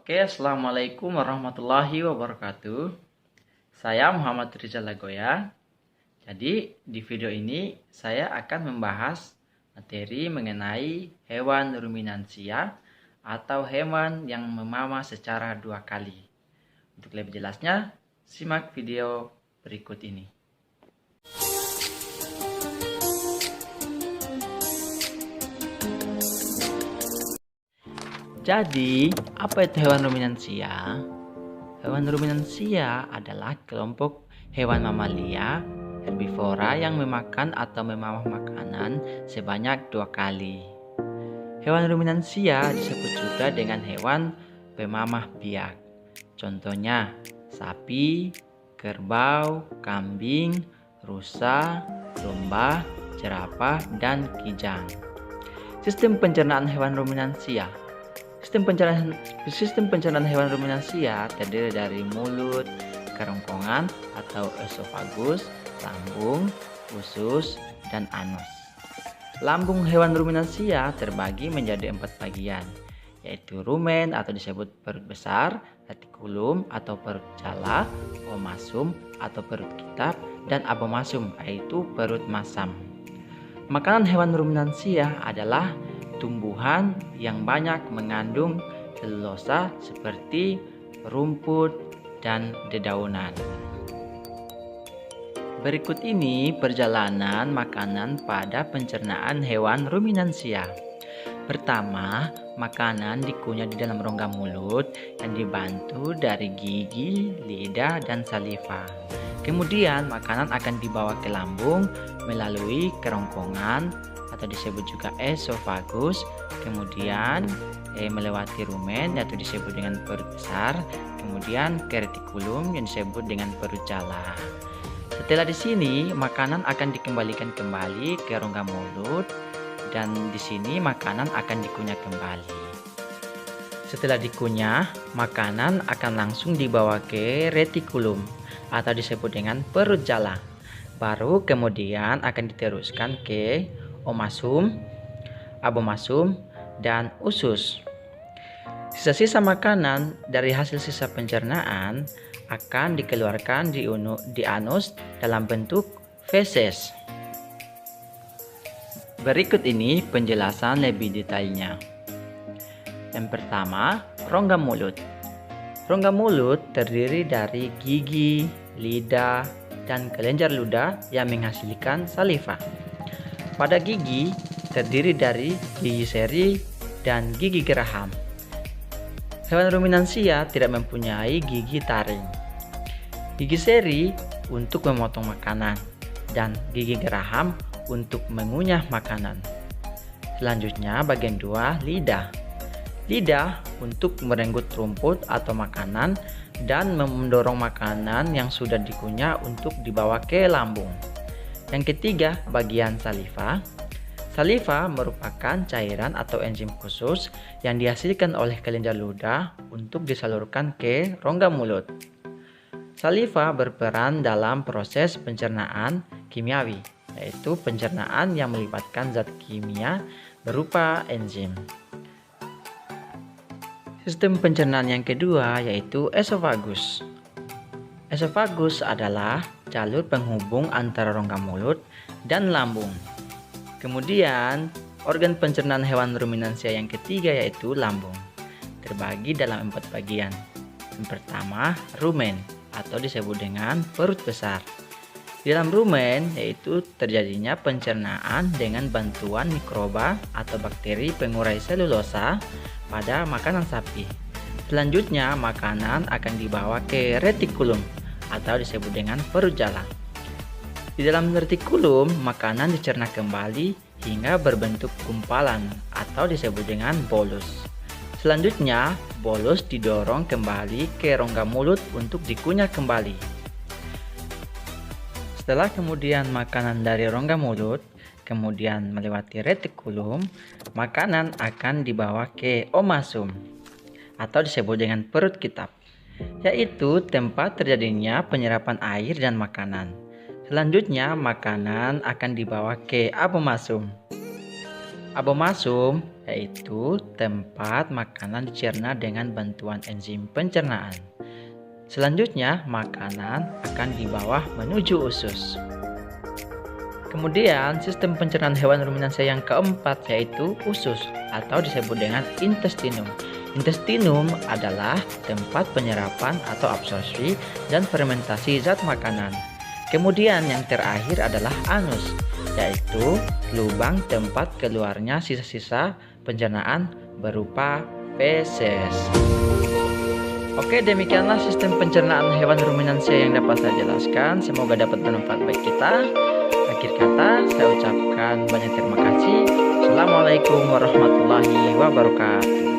Oke, Assalamualaikum warahmatullahi wabarakatuh. Saya Muhammad Rizal Lagoya. Jadi, di video ini saya akan membahas materi mengenai hewan ruminansia atau hewan yang memama secara 2 kali. Untuk lebih jelasnya, simak video berikut ini. Jadi, apa itu hewan ruminansia? Hewan ruminansia adalah kelompok hewan mamalia herbivora yang memakan atau memamah makanan sebanyak 2 kali. Hewan ruminansia disebut juga dengan hewan pemamah biak. Contohnya, sapi, kerbau, kambing, rusa, domba, jerapah, dan kijang. Sistem pencernaan hewan ruminansia. Sistem pencernaan hewan ruminansia terdiri dari mulut, kerongkongan atau esofagus, lambung, usus, dan anus. Lambung hewan ruminansia terbagi menjadi 4 bagian, yaitu rumen atau disebut perut besar, retikulum atau perut jala, omasum atau perut kitab, dan abomasum yaitu perut masam. Makanan hewan ruminansia adalah tumbuhan yang banyak mengandung selulosa seperti rumput dan dedaunan. Berikut ini perjalanan makanan pada pencernaan hewan ruminansia. Pertama, makanan dikunyah di dalam rongga mulut yang dibantu dari gigi, lidah, dan saliva. Kemudian makanan akan dibawa ke lambung melalui kerongkongan atau disebut juga esofagus, kemudian melewati rumen atau disebut dengan perut besar, kemudian ke retikulum yang disebut dengan perut jala. Setelah di sini makanan akan dikembalikan kembali ke rongga mulut dan di sini makanan akan dikunyah kembali. Setelah dikunyah, makanan akan langsung dibawa ke retikulum atau disebut dengan perut jala. Baru kemudian akan diteruskan ke omasum, abomasum, dan usus. Sisa-sisa makanan dari hasil sisa pencernaan akan dikeluarkan di anus dalam bentuk feses. Berikut ini penjelasan lebih detailnya. Yang pertama, rongga mulut. Rongga mulut terdiri dari gigi, lidah, dan kelenjar ludah yang menghasilkan saliva. Pada gigi terdiri dari gigi seri dan gigi geraham. Hewan ruminansia tidak mempunyai gigi taring. Gigi seri untuk memotong makanan dan gigi geraham untuk mengunyah makanan. Selanjutnya bagian 2, lidah. Lidah untuk merenggut rumput atau makanan dan mendorong makanan yang sudah dikunyah untuk dibawa ke lambung. Yang ketiga, bagian saliva. Saliva merupakan cairan atau enzim khusus yang dihasilkan oleh kelenjar ludah untuk disalurkan ke rongga mulut. Saliva berperan dalam proses pencernaan kimiawi, yaitu pencernaan yang melibatkan zat kimia berupa enzim. Sistem pencernaan yang kedua yaitu esofagus. Esofagus adalah jalur penghubung antara rongga mulut dan lambung. Kemudian, organ pencernaan hewan ruminansia yang ketiga yaitu lambung. Terbagi dalam 4 bagian. Yang pertama, rumen atau disebut dengan perut besar. Di dalam rumen yaitu terjadinya pencernaan dengan bantuan mikroba atau bakteri pengurai selulosa pada makanan sapi. Selanjutnya, makanan akan dibawa ke retikulum atau disebut dengan perut jala. Di dalam retikulum, makanan dicerna kembali hingga berbentuk gumpalan atau disebut dengan bolus. Selanjutnya, bolus didorong kembali ke rongga mulut untuk dikunyah kembali. Setelah kemudian makanan dari rongga mulut, kemudian melewati retikulum, makanan akan dibawa ke omasum atau disebut dengan perut kitab, yaitu tempat terjadinya penyerapan air dan makanan. Selanjutnya, makanan akan dibawa ke abomasum. Abomasum yaitu tempat makanan dicerna dengan bantuan enzim pencernaan. Selanjutnya, makanan akan dibawa menuju usus. Kemudian, sistem pencernaan hewan ruminansia yang keempat yaitu usus atau disebut dengan intestinum. Intestinum adalah tempat penyerapan atau absorpsi dan fermentasi zat makanan. Kemudian yang terakhir adalah anus, yaitu lubang tempat keluarnya sisa-sisa pencernaan berupa feses. Oke, demikianlah sistem pencernaan hewan ruminansia yang dapat saya jelaskan. Semoga dapat bermanfaat bagi kita. Akhir kata, saya ucapkan banyak terima kasih. Assalamualaikum warahmatullahi wabarakatuh.